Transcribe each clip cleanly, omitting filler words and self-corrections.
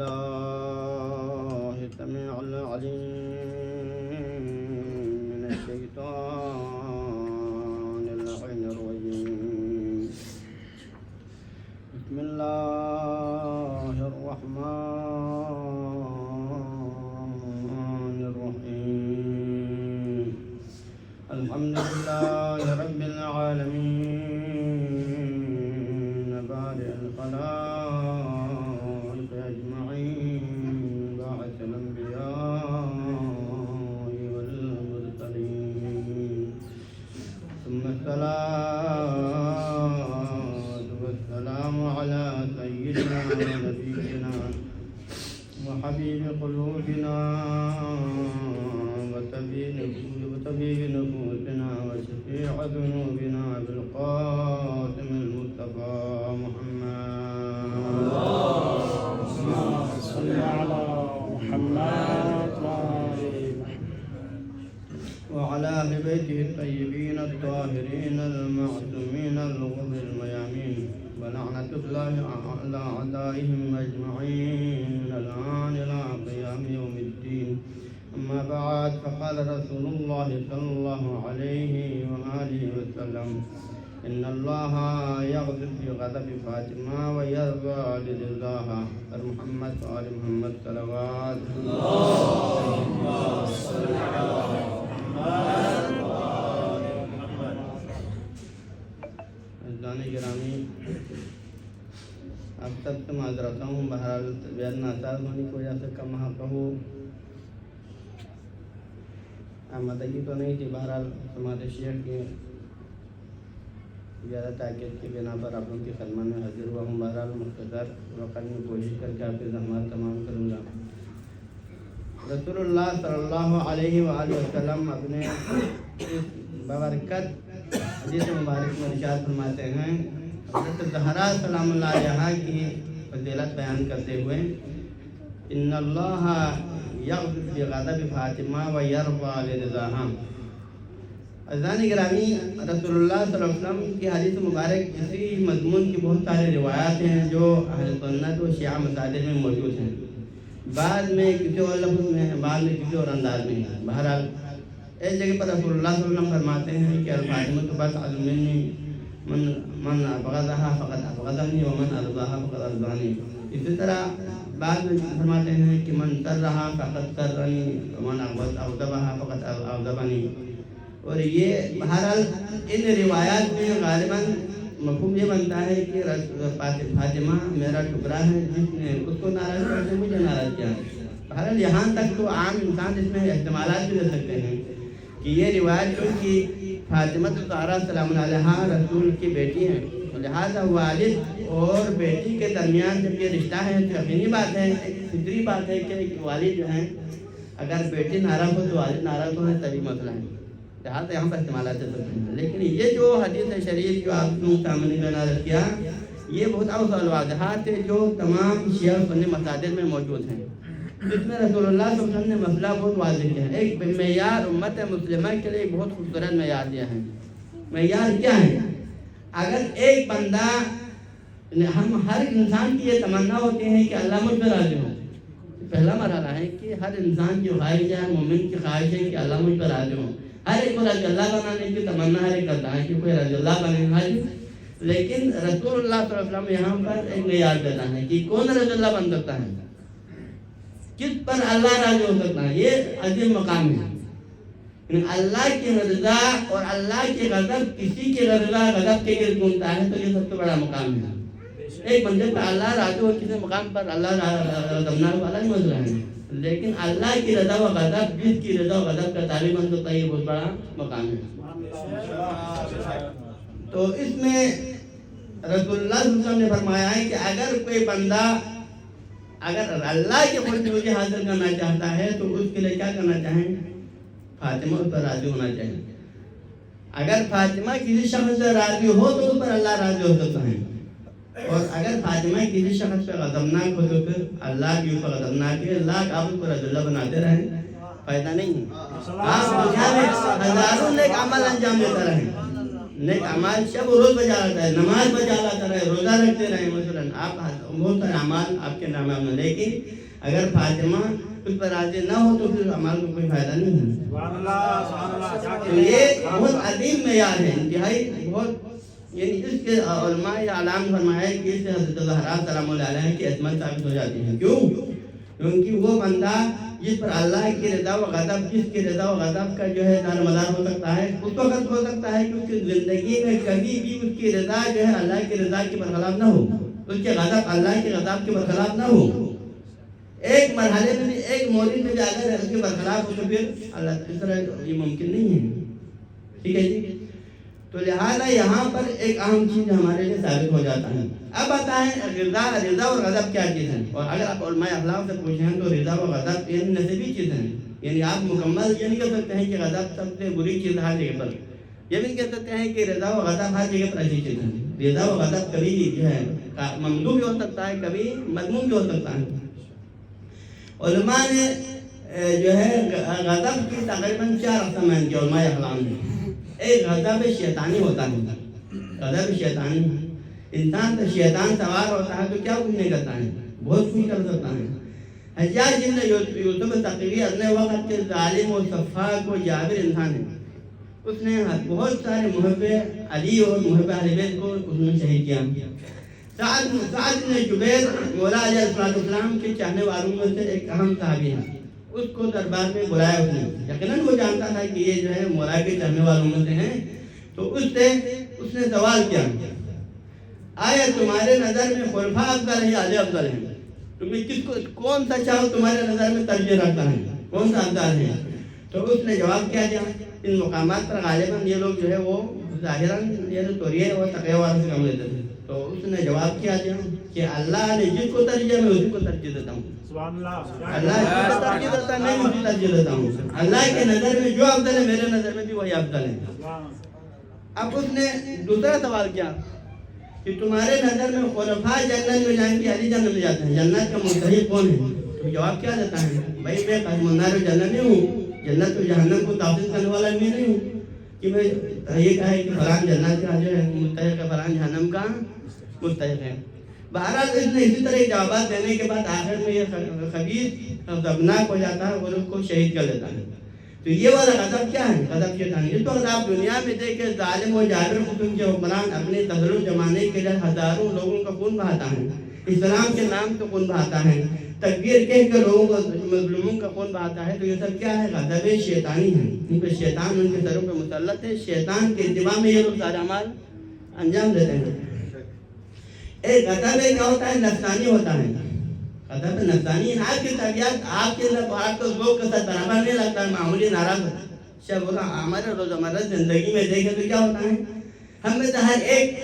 بالله السميع العليم من الشيطان اللعين الرجيم. بسم الله الرحمن الرحيم. الحمد لله رب العالمين بارئ الخلائق أجمعين باعث الأنبياء والمرسلين ثم الصلاة والسلام على سيدنا ونبينا وحبيب قلوبنا وطبيب نفوسنا وشفيع ذنوبنا بالقاسم المصطفى محمد. اللهم صل على محمد وعلى أهل بيته الطيبين الطاهرين المعصومين الغر الميامين ولعنة الله على أعدائهم أجمعين من الآن إلى قيام يوم الدين. أما بعد، فقال رسول الله صلى الله عليه وآله وسلم: إن الله يغضب بغضب فاطمة ويرضى لرضاها. محمد وآل محمد صلوات. اللهم صل على محمد وآل محمد. عزیزان گرامی، اب تک سے معذرت ہوں، بہرحال طبیعت ناساز ہونے کی وجہ سے کم حق ہو آمدگی تو نہیں تھی. بہرحال سماعت شیخ کی زیادہ تاکید کی بنا پر آپ لوگوں کی خدمت میں حاضر ہوا ہوں. بہرحال مختصر وقت میں کوشش کر کے آپ کے زحمات تمام کروں گا. رسول اللہ صلی اللہ علیہ وآلہ وسلم اپنے اس بابرکت حدیث مبارک میں ارشاد فرماتے ہیں، حضرت زہرا سلام اللہ علیہا کی فضیلت بیان کرتے ہوئے: ان اللہ یغضب بغضب فاطمہ ویرضی لرضاہا. عزیزان گرامی، رسول اللہ صلی اللہ علیہ وسلم کی حدیث مبارک اسی مضمون کی بہت سارے روایات ہیں جو اہل سنت و شیعہ مصادر میں موجود ہیں. بعد میں کسی اور لفظ میں ہیں، بعد میں کسی اور انداز میں ہیں. بہرحال ایک جگہ پر رسول اللہ صلی اللہ علیہ وسلم فرماتے ہیں کہ الفاطمہ تو بس منی من ابغضها فقد ابغضنی ومن ارضاها فقد ارضانی. اسی طرح بعد میں فرماتے ہیں کہ من سرها فقد سرنی ومن اغضبها فقد اغضبنی. اور یہ بہرحال ان روایات میں غالباً مفہوم یہ بنتا ہے کہ فاطمہ میرا ٹکڑا ہے، جس نے اس کو ناراض کر کے مجھے ناراض کیا. بہرحال یہاں تک تو عام انسان اس میں احتمالات بھی دے سکتے ہیں کہ یہ روایت کیونکہ فاطمہ الزہرا سلام علیہا رسول کی بیٹی ہیں، لہٰذا والد اور بیٹی کے درمیان جب یہ رشتہ ہے تو یقینی بات ہے، ایک فطری بات ہے کہ والد جو ہیں اگر بیٹی ناراض ہو تو والد ناراض ہونے تبھی مسئلہ ہے. لہٰذا یہاں پر استعمالات دے سکتے ہیں. لیکن یہ جو حدیث شریف جو آپ نے سامنے میں نازل کیا، یہ بہت اوسع واضحات ہے جو تمام شیعہ و سنی مصادر میں موجود ہیں، جس میں رسول اللہ صلی اللہ علیہ وسلم نے مسئلہ بہت واضح کیا ہے. ایک معیار امت مسلمہ کے لیے ایک بہت خوبصورت معیار دیا ہے. معیار کیا ہے؟ اگر ایک بندہ، ہم ہر انسان کی یہ تمنا ہوتی ہے کہ اللہ مجھ پہ راضی ہو. پہلا مرحلہ ہے کہ ہر انسان کی خواہش ہے، مومن کی خواہش ہے کہ اللہ مجھ پہ راضی ہو. ہر ایک کو رضی اللہ بنانے کی تمنا ہر ایک کرتا ہے کہ کوئی رضی اللہ بنے. لیکن رسول اللہ صلی اللہ علیہ وسلم یہاں پر ایک معیار دیتا ہے کہ کون رضی اللہ بن سکتا ہے، کس پر اللہ راضی ہو سکتا ہے. یہ عظیم مقام ہے. اللہ کی رضا اور اللہ کی غضب کسی کی رضا غضب کے گرد گھومتا ہے تو یہ سب سے بڑا مقام ہے. ایک بندے پر اللہ راضی ہو، کسی مقام پر اللہ غضبناک والا نہیں مسئلہ ہے، لیکن اللہ کی رضا و غضب، جس کی رضا و غضب کا تعلیم بن سکتا ہے، یہ بہت بڑا مقام ہے. تو اس میں رسول اللہ صلی اللہ علیہ وسلم نے فرمایا ہے کہ اگر کوئی بندہ اگر اللہ کی خوشنودی حاصل کرنا چاہتا ہے تو اس کے لیے کیا کرنا چاہیں؟ فاطمہ اس پر راضی ہونا چاہیے. اگر فاطمہ کسی شخص سے راضی ہو تو اس پر اللہ راضی ہو سکتا ہے، اور اگر فاطمہ کسی شخص پہ غضبناک ہو تو پھر اللہ کی اوپر غضبناک ہے. اللہ آپ اس کو رضی اللہ بناتے رہیں، فائدہ نہیں ہے. آپ دنیا میں ہزاروں نیک عمل انجام دیتے رہیں، نیک اعمال شب و روز بجا لاتا ہے، نماز بجا لاتا رہے، روزہ رکھتے رہے، مثلا آپ بہت سارے اعمال آپ کے نام میں، لیکن اگر فاطمہ اس پر راضی نہ ہو تو پھر اعمال کو کوئی فائدہ نہیں ہے۔ سبحان اللہ سبحان اللہ۔ تو یہ بہت عظیم معیار ہے، انتہائی بہت، یعنی اس کے علماء اعلان فرمایا کہ اس سے حضرت زہرا سلام اللہ علیہ کی عصمت ثابت ہو جاتی ہے۔ کیوں؟ کیونکہ وہ بندہ جس پر اللہ کی رضا و غضب، جس کی رضا و غضب کا جو ہے دار مدار ہو سکتا ہے، اس وقت ہو سکتا ہے کہ اس کی زندگی میں کبھی بھی اس کی رضا جو ہے اللہ کی رضا کے برخلاف نہ ہو، اس کے غضب اللہ کے غضب کے برخلاف نہ ہو۔ ایک مرحلے میں بھی، ایک مورد میں بھی اگر اس کے برخلاف ہو تو پھر اللہ اس طرح یہ ممکن نہیں ہے۔ ٹھیک ہے جی؟ تو لہٰذا یہاں پر ایک اہم چیز ہمارے لیے ثابت ہو جاتا ہے۔ اب آتا ہے رضا اور غضب کیا چیز ہے، اور اگر آپ علماء اخلاق سے پوچھیں تو رضا و غضب یعنی نسبی چیز ہیں، یعنی آپ مکمل یہ نہیں کہہ سکتے ہیں کہ غضب سب سے بری چیز ہر جگہ پر، یہ بھی کہہ سکتے ہیں کہ رضا و غضب ہر جگہ پر اچھی چیز ہے۔ رضا و غضب کبھی جو ہے ممدوح بھی ہو سکتا ہے، کبھی مذموم بھی ہو سکتا ہے۔ علماء نے جو ہے غضب کی تقریباً 4 اقسام ہیں کہ علماء اخلاق نے۔ ایک غضب شیطانی ہوتا ہے، غضب شیطانی، انسان تو شیطان سوار ہوتا ہے تو کیا کچھ نہیں کرتا ہے، بہت کچھ کر سکتا ہے۔ حجاج بن یوسف ثقفی اپنے وقت کے ظالم و سفاک و جابر انسان ہے، اس نے بہت سارے محب علی اور محب اہل بیت کو اس نے شہید کیا۔ سعد بن جبیر مولا علیہ السلام کے چاہنے والوں میں سے ایک اہم صحابی ہے، اس کو دربار میں بلایا اس نے، یقیناً وہ جانتا تھا کہ یہ جو ہے مولا کے چاہنے والوں میں سے ہیں، تو اس نے سوال کیا، آیا تمہارے نظر میں خلفاء افضل ہے یا علی افضل ہے؟ تمہیں کس کو، کون سا چاہو تمہارے نظر میں ترجیح رکھتا ہے، کون سا افضل ہے؟ تو اس نے جواب کیا دیا، ان مقامات پر غالباً یہ لوگ جو ہے وہ ظاہراً یہ توریہ اور تقوی والوں سے کم لیتے تھے، تو اس نے جواب کیا دیا کہ اللہ نے جس کو ترجیح میں اسی کو ترجیح دیتا ہوں، سبحان اللہ، اللہ جس کو ترجیح دیتا ہے میں بھی اسی ترجیح دیتا ہوں، اللہ کے نظر میں جو افضل ہے میرے نظر میں بھی وہی افضل ہے۔ اب اس نے دوسرا سوال کیا کہ تمہارے نظر میں خلفاء جنت میں جائیں گے علی جنت میں جاتے ہیں، جنت کا مستحق کون ہے؟ تو جواب کیا دیتا ہے، بھائی میں قسم النار جنت نہیں ہوں، جنت و جہنم کو تحفظ کرنے والا میں نہیں ہوں کہ میں یہ کہا کہ فلان جنت کا جو ہے مستحق ہے، فلان جہنم کا مستحق ہے۔ بہرحال اس نے اسی طرح جوابات دینے کے بعد آخر میں یہ خبیث غضبناک ہو جاتا ہے اور اس کو شہید کر دیتا ہے۔ تو یہ والا غضب کیا ہے؟ غضب شیطانی۔ اس وقت آپ دنیا میں دیکھیں ظالم و جابر قسم کے حکمران اپنے تسلط جمانے کے لیے ہزاروں لوگوں کا خون بہاتا ہے، اسلام کے نام سے خون بہاتا ہے، تکبیر کہہ کے لوگوں کو مظلوموں کا خون بہاتا ہے، تو یہ سب کیا ہے؟ غضب شیطانی ہے، ان پہ شیطان ان کے سروں پہ مسلط ہے، شیطان کے اتباع میں یہ لوگ سارے اعمال انجام دیتے ہیں۔ ایک غضب کیا ہوتا ہے؟ نفسانی ہوتا ہے، غضب نفسانی، آپ کی طبیعت آپ کے اندر آپ کو ذوق کے ساتھ برابر نہیں لگتا ہے، معمولی ناراض ہوتا ہے۔ شب ہمارے روزمرہ زندگی میں دیکھیں تو کیا ہوتا ہے، ہم میں سے ہر ایک،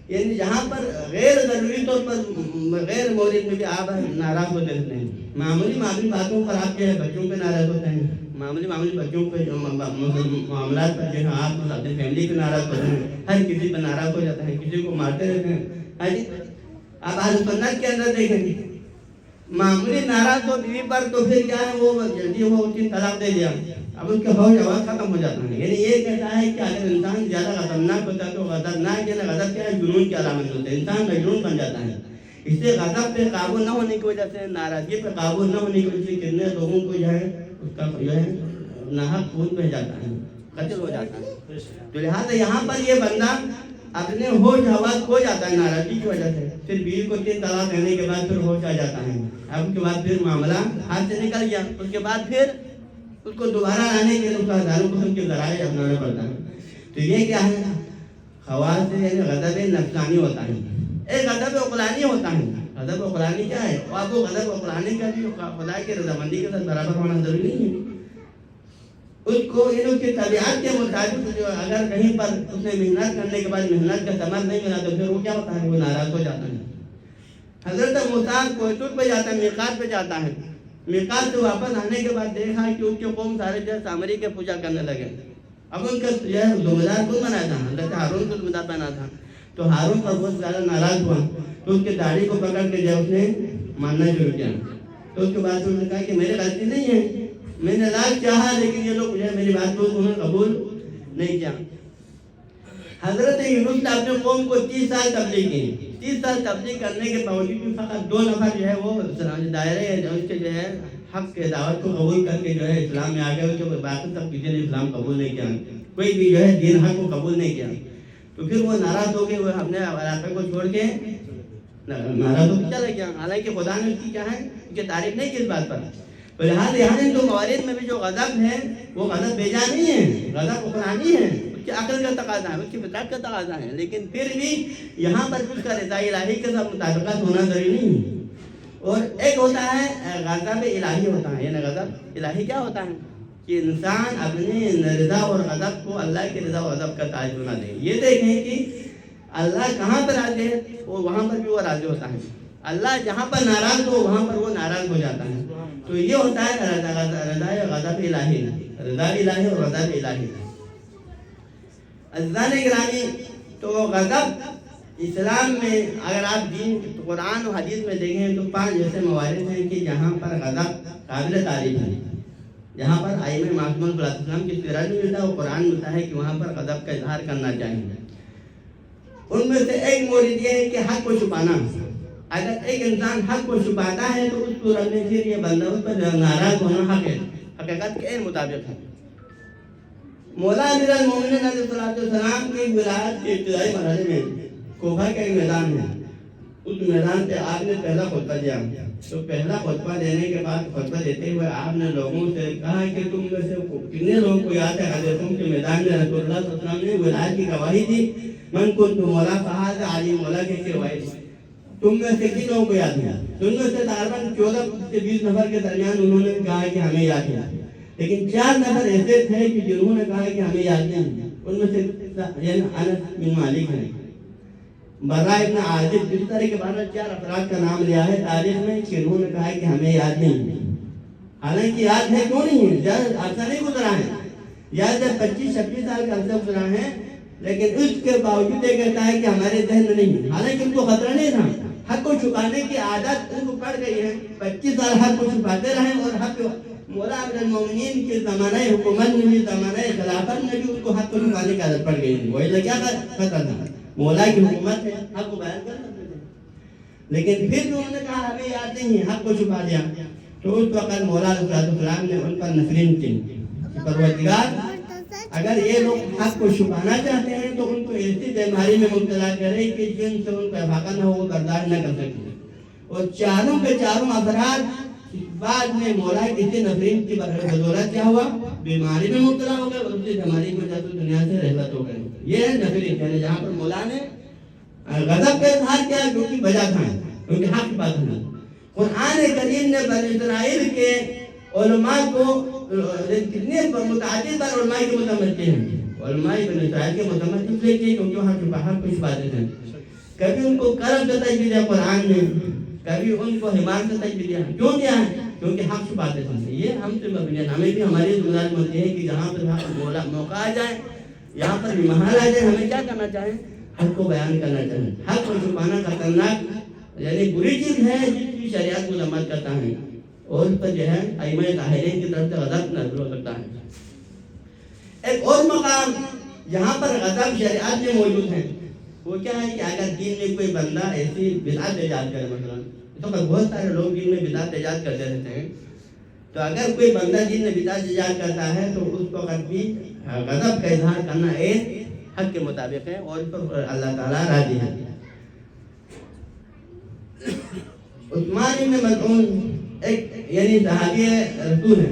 یعنی جہاں پر غیر ضروری طور پر غیر مورد میں بھی آپ ناراض ہوتے رہتے ہیں، معمولی باتوں پر آپ جو ہے بچوں پہ ناراض ہوتے ہیں، معمولی بچوں پہ جو معاملات پر جو ہے آپ اپنی فیملی پہ ناراض ہوتے ہیں، ہر کسی پہ ناراض ہو جاتے ہیں، کسی کو مارتے رہتے ہیں۔ آپ اہل سنت کے اندر دیکھیں گے معمولی ناراض ہو بیوی پر تو پھر کیا ہے، وہ جلدی وہ اس کی طلاق دے دیا، اب اس کا فوج آواز ختم ہو جاتا ہے۔ یعنی یہ کہتا ہے کہ اگر انسان زیادہ خطرناک ہوتا ہے تو خطرناک ہے نا، غضب کیا ہے؟ جنون کی علامت ہوتا ہے، انسان مجنون بن جاتا ہے۔ اس سے غضب پہ قابو نہ ہونے کی وجہ سے، ناراضگی پہ قابو نہ ہونے کی وجہ سے کتنے لوگوں کو جو ہے اس کا جو ہے ناحق خون بہ جاتا ہے، قتل ہو جاتا ہے۔ تو لہٰذا یہاں پر یہ بندہ اپنے ہوش حواس کھو جاتا ہے ناراضگی کی وجہ سے، پھر بیوی کو 3 طلاق دینے کے بعد پھر ہوش آ جاتا ہے، اب اس کے بعد پھر معاملہ ہاتھ سے نکل گیا، اس کے بعد پھر اس کو دوبارہ لانے کے لیے اس کا ہزاروں قسم کے ذرائع اپنانا پڑتا ہے۔ تو یہ کیا ہے؟ خواص سے یعنی غضب نفسانی ہوتا ہے۔ ایک غضب عقلانی ہوتا ہے۔ غضب عقلانی کیا ہے؟ آپ کو غضب عقلانی کا بھی خدا کی رضامندی کے ساتھ برابر ہونا ضروری نہیں ہے، اس کو ان کی طبیعت کے مطابق جو اگر کہیں پر اس نے محنت کرنے کے بعد محنت کا ثمر نہیں ملا تو پھر وہ کیا ہوتا ہے؟ وہ ناراض ہو جاتا ہے۔ حضرت موسیٰ کوہتور پہ جاتا ہے، میقات پہ جاتا ہے، میقات سے واپس آنے کے بعد دیکھا کہ ان کے قوم سارے جو ہے سامری کے پوجا کرنے لگے۔ اب ان کا جو ہے ذمہ دار کون بنایا تھا؟ حضرت ہارون کو ذمہ دار بنا تھا، تو ہارون پر بہت زیادہ ناراض ہوا، تو اس کے داڑھی کو پکڑ کے جو اس نے ماننا شروع کیا۔ تو اس کے بعد انہوں نے کہا کہ میری غلطی نہیں ہے، میں نے علاج چاہا لیکن یہ لوگ جو ہے میری بات کو انہوں نے قبول نہیں کیا۔ حضرت یونس نے اپنے قوم کو 30 سال تبلیغ کی. 30 سال تبلیغ کرنے کے باوجود بھی فقط 2 نفر جو ہے وہ دائرے اس کے جو ہے حق کے دعوت کو قبول کر کے جو ہے اسلام میں آ گئے. کہ باقی سب کسی نے اسلام قبول نہیں کیا, کوئی بھی جو ہے دین حق کو قبول نہیں کیا. تو پھر وہ ناراض ہو گئے, وہ اپنے علاقے کو چھوڑ کے ناراض ہو کے چلا گیا. حالانکہ خدا نے اس کی کیا ہے کہ تعریف نہیں کی اس بات پر. تو لہٰذا یہاں تو موارد میں بھی جو غضب ہے وہ غضب بے جا نہیں ہے, غضب قرآنی ہے, اس کی عقل کا تقاضا ہے, اس کی فطرت کا تقاضا ہے. لیکن پھر بھی یہاں پر اس کا رضا الہی کے ساتھ مطابقت ہونا ضروری نہیں ہے. اور ایک ہوتا ہے غضب الہی ہوتا ہے, یعنی غضب الہی کیا ہوتا ہے کہ انسان اپنے رضا اور غضب کو اللہ کے رضا اور غضب کا تعلق نہ دے. یہ دیکھیں کہ اللہ کہاں پر راضی ہے وہ وہاں پر بھی وہ راضی ہوتا ہے. اللہ جہاں پر ناراض ہو وہاں پر وہ ناراض ہو جاتا ہے. تو یہ ہوتا ہے رضا غضب الہی, رضا الہی اور غضب الہی. عزیزان گرامی, تو غضب اسلام میں اگر آپ دین قرآن و حدیث میں دیکھیں تو 5 ایسے موارد ہیں کہ جہاں پر غضب قابل تعریف ہے. جہاں پر ائمہ معصومین صلی اللہ علیہ وسلم کی سیرت میں ملتا ہے, وہ قرآن ملتا ہے کہ وہاں پر غضب کا اظہار کرنا چاہیے. ان میں سے ایک مورد یہ ہے کہ حق کو چھپانا. اگر ایک انسان حق کو چھپاتا ہے تو اس صورت میں پھر یہ بندہ اس پر ناراض ہونا حق ہے, حقیقت کے مطابق ہے. مولا امیر المومنین علیہ السلام کی ولایت کے ابتدائی مرحلے میں کوفہ کا ایک میدان ہے. اس میدان پہ آپ نے پہلا خطبہ دیا. تو پہلا خطبہ دینے کے بعد خطبہ دیتے ہوئے آپ نے لوگوں سے کہا کہ تم میں سے کتنے لوگوں کو یاد ہے حضرتوں کے میدان میں رسول اللہ صلی اللہ علیہ وسلم نے ولایت کی گواہی دی. من کنت مولا فہذا علی مولا کی گواہی دی. تم میں سے کتنے لوگوں کو یاد ہے؟ تم میں سے تقریباً 14 سے 20 نفر کے درمیان انہوں نے کہا کہ ہمیں یاد ہے. لیکن 4 نفر ایسے تھے کہ جنہوں نے کہا کہ ہمیں یاد نہیں. ان میں سے یعنی انس بن مالک ہیں, برا ابن عازب, اس طرح کے 4 افراد کا نام لیا ہے تاریخ میں کہ انہوں نے کہا کہ ہمیں یاد نہیں. حالانکہ یاد ہے کیوں نہیں ہے, زیادہ عرصہ نہیں گزرا ہے, یاد ہے 25-26 سال کا عرصہ گزرا ہے, لیکن اس کے باوجود یہ کہتا ہے کہ ہمارے ذہن میں نہیں ہے. حالانکہ ان کو خطرہ نہیں تھا, حق کو چھپانے کی عادت ان کو پڑ گئی ہے. 25 سال حق کو چھپاتے رہے اور حق مولا امیر المومنین کے زمانہ حکومت میں بھی, زمانہ خلافت میں بھی ان کو حق کو چھپانے کی عادت پڑ گئی ہے. وہی کیا خطر تھا, مولا کی حکومت ہے, حق کو بیان کر سکتے تھے. لیکن پھر بھی انہوں نے کہا ہمیں یاد نہیں ہے, حق کو چھپا دیا. تو اس وقت مولا علیہ السلام نے ان پر نفرین کی. پروردگار اگر یہ لوگ حق کو چھپانا چاہتے ہیں تو ان کو ایسی بیماری میں مبتلا کرے کہ جن سے ان کا افاقہ نہ ہو, وہ برداشت نہ کر سکتے. اور چاروں کے چاروں افراد بعد میں مولا کسی نفرین کی بدولت کیا ہوا, بیماری میں مبتلا ہو گئے, اور اسی بیماری کی وجہ سے دنیا سے رحلت ہو گئے. یہ ہے نفرین, یعنی جہاں پر مولا نے غضب کا اظہار کیا کیونکہ وجہ تھا, کیونکہ حق کی بات ہے. قرآن کریم نے بنی اسرائیل کے علماء کو کتنے متعدد بار علماء کے مذمت کیے ہیں. علماء بنی اسرائیل کے مذمت اس لیے کی کیونکہ وہ حق کو چھپاتے تھے. کبھی ان کو کرم سے تجویز دیا قرآن نے, کبھی ان کو حمار سے تجویز دیا. کیوں دیا ہے؟ کیونکہ حق چھپاتے تھے. یہ ہم سے مبنی ہے. ہمیں بھی ہماری گزارش ہوتی ہے کہ جہاں پر موقع آ جائے, یہاں پر بھی محال آ جائے, ہمیں کیا کرنا چاہیں, حق کو بیان کرنا چاہیں. حق کو چھپانا خطرناک یعنی بری چیز ہے جس کی شریعت مذمت کرتا ہے, اور اس پر جو ہے ائمہ طاہرین کی طرف سے غضب نازل ہو سکتا ہے. ایک اور مقام جہاں پر غضب شریعت میں موجود ہے وہ کیا ہے کہ اگر دین میں کوئی بندہ ایسی بدعت ایجاد کرے, مثلا تو بہت سارے لوگ دین میں بدعت ایجاد کرتے رہتے ہیں, تو اگر کوئی بندہ دین میں بدعت ایجاد کرتا ہے تو اس وقت بھی غضب کا اظہار کرنا ایک حق کے مطابق ہے اور اس پر اللہ تعالیٰ راضی ہے. عثمان بن مظعون ایک یعنی صحابی رسول ہے.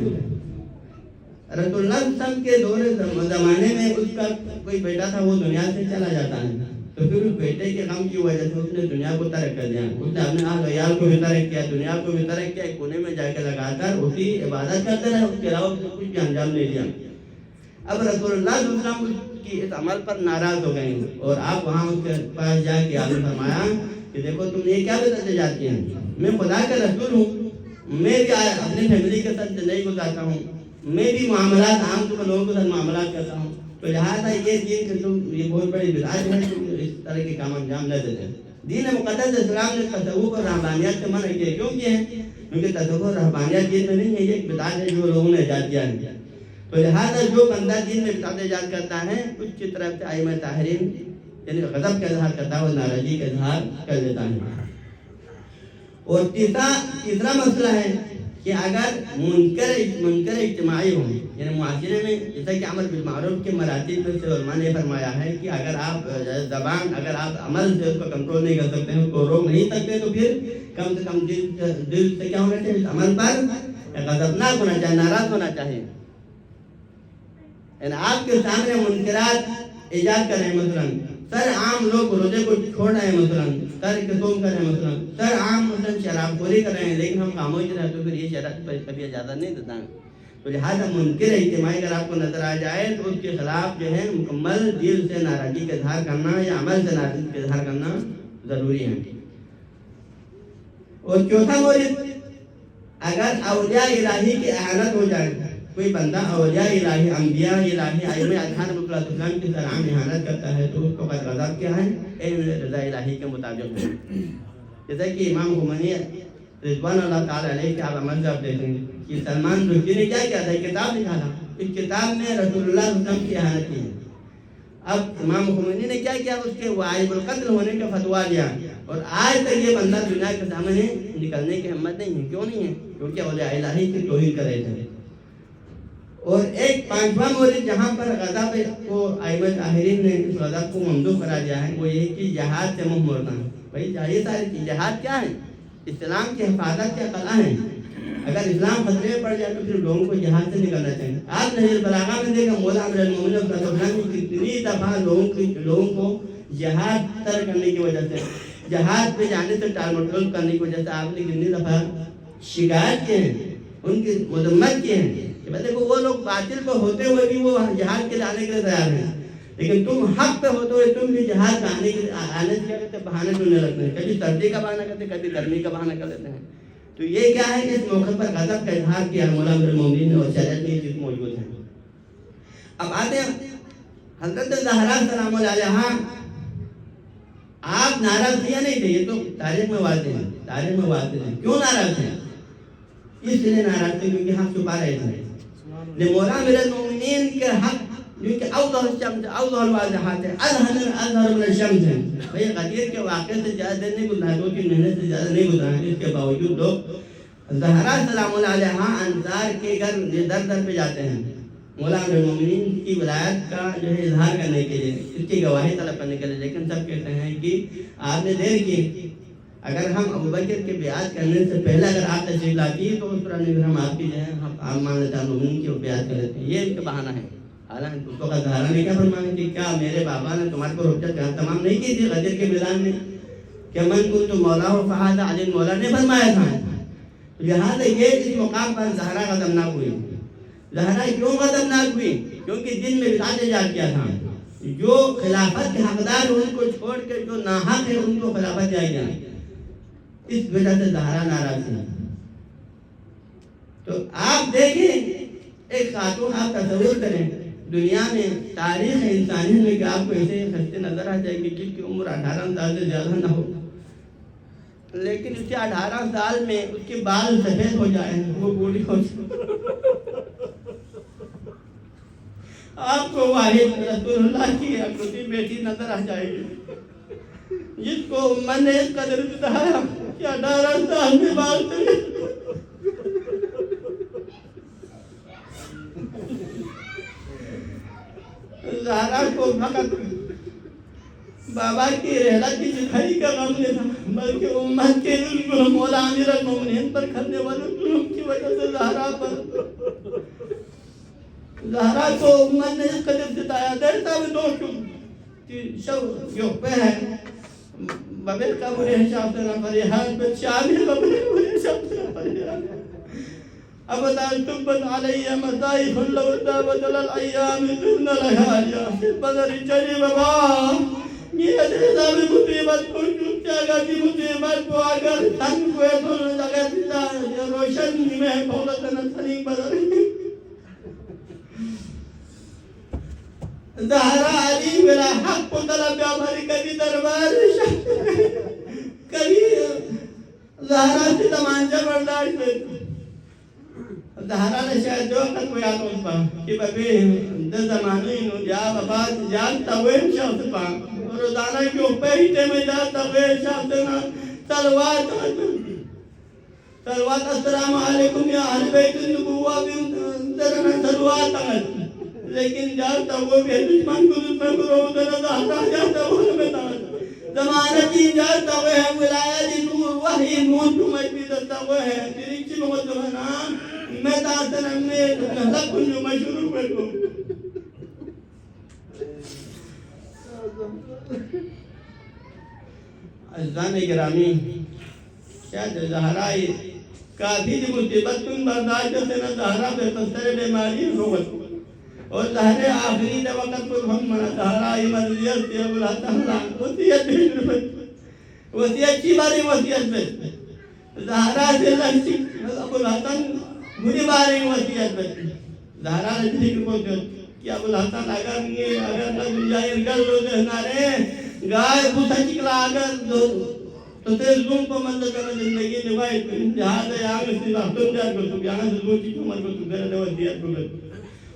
رسول اللہ صلی اللہ علیہ وسلم کے دور زمانے میں اس کا کوئی بیٹا تھا, وہ دنیا سے چلا جاتا ہے. تو پھر اس بیٹے کے غم کی وجہ سے اس نے دنیا کو ترک کر دیا. اس نے اپنے اہل عیال کو بھی ترک کیا, دنیا کو بھی ترک کیا, ایک کونے میں جا کے لگا کر اسی عبادت کرتے رہے, اس کے علاوہ کچھ بھی انجام نہیں دیا. اب رسول اللہ صلی اللہ علیہ وسلم کی اس عمل پر ناراض ہو گئے اور آپ وہاں اس کے پاس جا کے آپ نے فرمایا کہ دیکھو تم نے یہ کیا بدعتیں ایجاد کی ہیں, میں خدا کا رسول ہوں, میں بھی اپنی فیملی کے ساتھ زندگی گزارتا ہوں, میں بھی معاملات عام طور پر لوگوں کے ساتھ معاملات کرتا ہوں, تو لہٰذا یہ دین کہ تم یہ بہت بڑی بدعت ہے, تم اس طرح کے کام انجام نہ دیتے. دین مقدس اسلام نے تصوف اور رہبانیت سے منع کیا. کیوں کیا ہے؟ کیونکہ تصوف اور رہبانیت دین میں نہیں ہے, یہ ایک بدعت ہے جو لوگوں نے ایجاد کیا ہے. تو لہٰذا جو بندہ دین میں بدعت ایجاد کرتا ہے اس کی طرف سے ائمہ طاہرین یعنی غضب کا اظہار کرتا ہے اور ناراضگی کا اظہار کر دیتا ہے۔ اور تیسرا مسئلہ ہے کہ اگر منکر اجتماعی ہوں یعنی معاشرے میں جیسا کہ امر بالمعروف کے مراتب میں سے علماء نے فرمایا ہے کہ اگر آپ عمل سے اس کو کنٹرول نہیں کر سکتے ہیں، اس کو روک نہیں سکتے، تو پھر کم سے کم دل سے کیا ہونا چاہیے، اس عمل پر غضبناک ہونا چاہیے، ناراض ہونا چاہیے۔ یعنی آپ کے سامنے منکرات ایجاد کر رہے ہیں، مثلاً سر عام لوگ روزے کو چھوڑ رہے ہیں، مثلاً سر صوم کر رہے ہیں، مثلاً سر عام مثلاً شراب خوری کر رہے ہیں، لیکن ہم خاموش رہے تو پھر یہ شراب پر کبھی اجازت نہیں دیتا ہے۔ تو لہٰذا منکر اجتماعی اگر آپ کو نظر آ جائے تو اس کے خلاف جو ہے مکمل دل سے ناراضگی کا اظہار کرنا یا عمل سے ناراضگی کا اظہار کرنا ضروری ہے۔ اور چوتھا مورد، اگر اولیاء الہی کی اہانت ہو جائے، کوئی بندہ اولیاء الہی، انبیاء الہی، ائمہ اذہان صلی اللہ علیہ وسلم کی سرعام اہانت کرتا ہے تو اس کو قد غضب کیا ہے، رضا الہی کے مطابق ہے۔ جیسا کہ امام خمینی رضوان اللہ تعالیٰ علیہ کے آپ عمل سے آپ دیکھیں گے کہ سلمان رشدی نے کیا کیا تھا، کتاب لکھا تھا، اس کتاب میں رسول اللہ صلی اللہ علیہ وسلم کی اہانت کی ہے۔ اب امام خمینی نے کیا کیا، اس کے واجب القتل ہونے کا فتویٰ دیا، اور آج تک یہ بندہ دنیا کے سامنے نکلنے کی ہمت نہیں ہے۔ کیوں نہیں ہے؟ کیونکہ اولیاء الہی کی توہین کر رہے تھے۔ اور ایک پانچواں مورد جہاں پر غضب کو ائمہ طاہرین نے اس غضب کو ممدوح قرار دیا ہے، وہ یہ کہ جہاد سے منہ موڑنا ہے۔ بھائی یہ ساری چیز، جہاد کیا ہے؟ اسلام کی حفاظت کیا قلعہ ہے۔ اگر اسلام خطرے میں پڑ جائے تو پھر لوگوں کو جہاد سے نکلنا چاہیے۔ آپ نے البلاغہ میں دیکھا مولا امیر المومنین صلی اللہ علیہ وسلم نے کتنی دفعہ لوگوں کو جہاد ترک کرنے کی وجہ سے، جہاد پہ جانے سے ٹال مٹول کرنے کی وجہ سے آپ نے کتنی دفعہ شکایت کی ہے، ان کی مذمت کی ہے کہ دیکھو وہ لوگ باطل پہ ہوتے ہوئے بھی وہ جہاد کے لیے آنے کے لیے تیار ہیں، لیکن تم حق پہ ہوتے ہوئے تم بھی جہاد کا آنے سے کیا کرتے، بہانے ڈھونڈنے لگتے ہیں، کبھی سردی کا بہانہ کرتے، کبھی گرمی کا بہانہ کر لیتے ہیں۔ تو یہ کیا ہے کہ اس موقع پر غضب کا اظہار کیا مولا امیر المومنین نے، اور شریعت میں یہ چیز موجود ہے۔ اب آتے ہیں حضرت زہرا سلام اللہ علیہا، آپ ناراض تھے یا نہیں تھے؟ یہ تو تاریخ میں واضح ہے، کیوں ناراض تھے؟ اس لیے ناراض تھے کیونکہ حق چھپا رہے تھے۔ مولا امیر المومنین کے حق جو کہ اوضح الشمس، اوضح الواضحات ہے، اظہر من الشمس ہے۔ بھئی غدیر کے واقعے سے زیادہ دیر نہیں گزرا، دو تین مہینے سے زیادہ نہیں گزرا ہے، اس کے باوجود لوگ زہرا سلام اللہ علیہا انصار کے گھر در در پہ جاتے ہیں مولا امیر المومنین کی ولایت کا جو ہے اظہار کرنے کے لیے، اس کی گواہی طلب کرنے کے لیے، لیکن سب کہتے ہیں کہ آپ نے دیر کی، اگر ہم ابوبکر کے بیعت کرنے سے پہلے اگر آپ تشریف لاتی تو اس طرح پھر ہم آپ کی جو ہے آپ مان لیتے ہیں مومنین کی بیعت کر لیتے ہیں۔ یہ ان کا بہانہ ہے۔ حالانکہ اس وقت زہرا نے کیا فرمایا کہ کیا میرے بابا نے تمہارے کو حجت تمام نہیں کی تھی غدیر کے میدان میں کہ من کنت مولا و فہذا علی مولا نے فرمایا تھا۔ لہٰذا یہ اس مقام پر زہرا غضبناک ہوئی۔ زہرا کیوں غضبناک ہوئی؟ کیونکہ دن میں بدعت ایجاد کیا تھا، جو خلافت کے حقدار ان کو چھوڑ کے جو ناحق ہے ان کو خلافت دیا گیا، اس وجہ سے زہرا ناراض ہے۔ تو آپ دیکھیں ایک خاتون، آپ تصور کریں دنیا میں تاریخ انسانیت میں کہ آپ کو ایسے خستے نظر آ جائے گی جس کی عمر 18 سال سے زیادہ نہ ہو، لیکن اس کے 18 سال میں اس کے بال سفید ہو جائیں، وہ بوڑھی ہو جائے، آپ کو واحد رسول اللہ کی اکلوتی بیٹی نظر آ جائے گی جس کو امت نے اس قدر بتایا کہ 18 سال میں بال سفید۔ زہرا کو فقط بابا کی رحلت کی جدائی کا غم نہیں تھا، بلکہ امت کے ظلم، مولا امیر المومنین پر کرنے والے ظلم کی وجہ سے زہرا کو امت نے اس قدر ستایا۔ درتا میں دو شو یوپے ہے ببیل کا بری حشاب سے نہ فریحان بچ شامل ببیل بری حشاب سے نہ فریحان ابدا تبت علی مصائف لو بدل الایام ذن لہالیا بدر چلی بابا یہ حدیثہ میں مصیبت کو چوکیا گا کہ مصیبت کو اگر تنگ ہوئے تو اگر روشن میں بھولتنا سلیم بدر زہرا علی بلا حق کو طلب ہماری کبھی دربار کبھی زہرا سے تمانچہ برداشت Zahra na siya do kan ko yaton pa kibabe da zamano ino ya baba ya tawe siya pa rozana ke uppe hite mein da tawe siya na salawat assalamu alaikum ya ahl bait an-nubuwah bin darana salawat lekin ja tawe be dushman ko da Zahra ja tawe mein da زمانہ کی اجازت ہوئے ہے ولایت نور وحی نور کو مجبیدت ہوئے ہے تیریچی مغدونا میں تاثر ہمیں لگ کنجو مشروع کرو عزیزان گرامی شاید زہرائی کافی دی مصیبت کن برداشت سے نہ زہرا بے پستر بیماری ہوگت اور ظاہر آخری دا وقت پر ہم منا دہرائی مرضیت سے ابو الحسن وسیعت چی باری وسیعت میں زہرا سے لنچی ابو الحسن مجھے باری وسیعت میں زہرا نے ذکر پہنچا کہ ابو الحسن اگر جائر کر لو دہنارے گائے بھوسا چکلا اگر تو تیز زون کو مندر کرنا زندگی نوائی جہاں سے یہاں سے راستوں جات کو تو یہاں سے زون چی کمر کو تو گرد وسیعت کو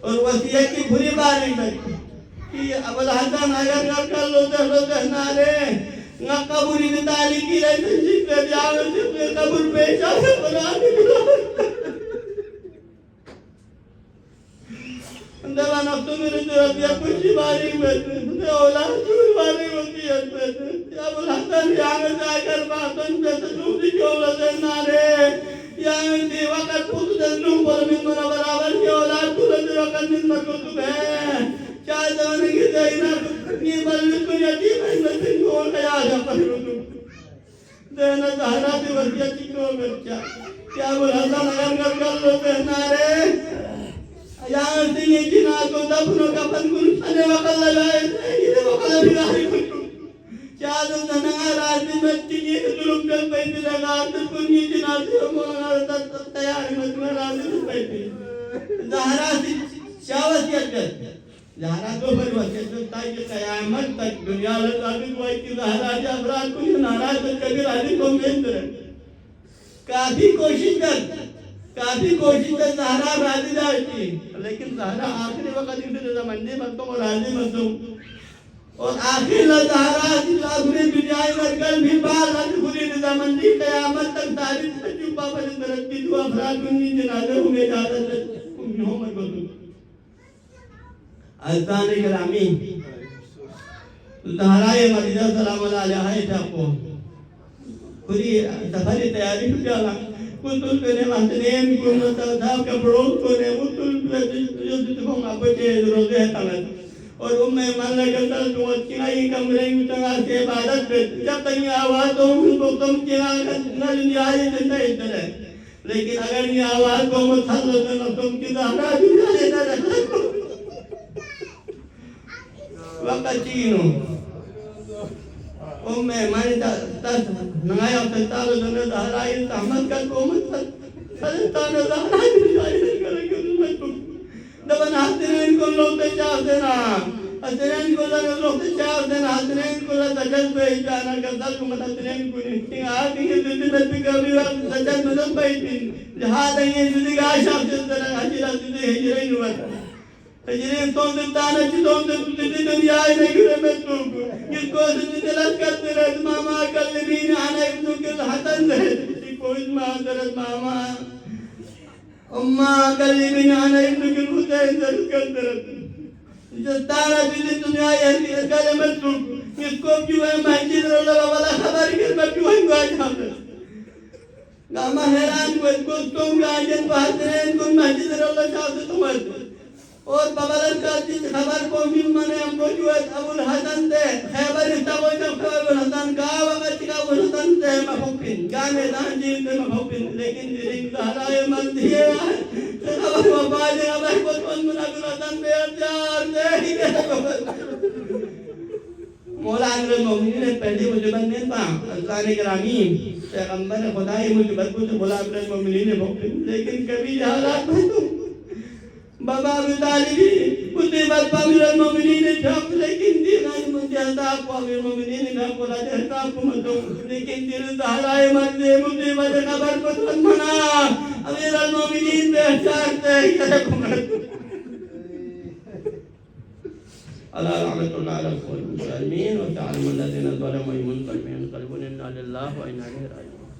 اور وسیعت کی بھری باری تک کہ ابو الحسن اگر کر لو دہنارے نہ قبولی تعالی کی رہے تنجیب پہ جاوے سے قبول پیش آسے بنا دلو اندھا نفتو میرے دربیہ کچھ باری میں اولاد چور باری وسیعت میں ابو الحسن یہاں سے آکر باتن پہ تجوب دی کی اولاد نارے یہاں سے وقت پوت دنوں پر من منا برابر کی اولاد کلد وقت من مرکتب ہے چاہ زمانے کی دینا نی بلوت کو یتیم ہے نتن کو خیال ہے پہلو دینا زہرا دی وسیعت چکو مرچا کیا ابو الحسن اگر کر لو بہنارے یہاں سے یہ جنا کو دفنوں کا فنگل سنے وقت لگائے یہ وقت لگائے چاہ زمانے راضی مچی کی ظلم کر پیتی لگا تکن یہ جنا سے مولانا تیاری مجمع راضی پیتی زہرا سے شاہ وسیعت کر زہرا کو پر وسیعت کرتا ہے کہ قیامت تک دنیا لطابق ہوئی کہ زہرا جا افراد کو یہ ناراض تک کبھی راضی کو مہندر ہے کافی کوشش کر زہرا راضی داشتی لیکن زہرا آخری وقت اسے زمانے مطلب اور راضی مطلب اور آخر زہرا آخری دنیای مرکل بھی بار راضی خودی زمانے قیامت تک تاریخ سے چوپا پر درستی جو افراد کنی جنازے ہوئے جاتا ہے ہوں میں کو عزیزان گرامی زہرائے مدینہ سلام اللہ علیہ کو خودی سفری تیاری شکیالا کتل پہنے محسنین کو مستدھاو کا بروز کو نے کتل جو دکھوں آپ بچے روزے ہے تنگت اور من لگل تل تو چنائی کمریں تنگا سے عبادت پہ جب تک یہ آواز تو ان کو کم چنائی نہ آئی زندہ ادھر ہے لیکن اگر یہ آواز کو متحل تو تم کی زہرا دنیا لیتا رہتا وقت چینو مانی تاس نگایا سلطانو دنیا زہرائی تحمد کا قومت سلطانو زہرائی دنیائی کرے گی انہیں کو دبن حسنین کو لوگتے چاہ دینا حسنین کو لوگتے چاہ دینا حسنین کو لجل پہ جانا گزل کو مت حسنین کو نہیں آگی کے زندگی میں بھی کبھی لجل مدن بیٹی جہاں دیں زندگی آشاف سے طرح حجرہ زندگی ہجرین ہوا تجرین تون دلتانا چی تون دلتی دنیا آئی نگرے میں توک جس کو زندگی دلت کرتے رہت ماما کلمین آنا ابن کل حسن رہت کسی کو اسمہ حضرت ماما اممہ کلمین آنا ابن کل حسین درد کرتے رہت جس تانا چیزی دنیا آئی نگرے میں توک جس کو کیوں ہے محجید رولہ والا خبر کر میں کیوں ہیں گو آج ہم گاما حیران کو اس کو تم گا جن کو حسنین کن محجید رولہ شاہ سے تمہت اور ببرن کا جس خبر کو ممن موجود ابو الحسن دے خیبر استوئی کا ابو الحسن کا وقت کا ابو الحسن دے محبین کا میدان جیل دے محبین لیکن جرین زہرائے مندیے خبر وفاج ابر کو تون من ابو الحسن بے ارجار دے ہی دے مولا امیر المومنین نے پہلی مجبت نہیں پا اللہ گرامی پیغمبر خدای مجبت کو تو مولا امیر المومنین نے محبین لیکن کبھی حالات میں تو بابا ابو طالبی مصیبت پا امیر المومنین چھاپ لیکن دین آئی مجھتا کو امیر المومنین کا قولا جہتا کو مدو لیکن دل زہرائے مردے مصیبت خبر کو تن منا امیر المومنین بے ألا رحمة الله على القول المسلمين وتعلم الذين ظلموا منقلبين قلبنا إنا لله وإنا إليه راجعون.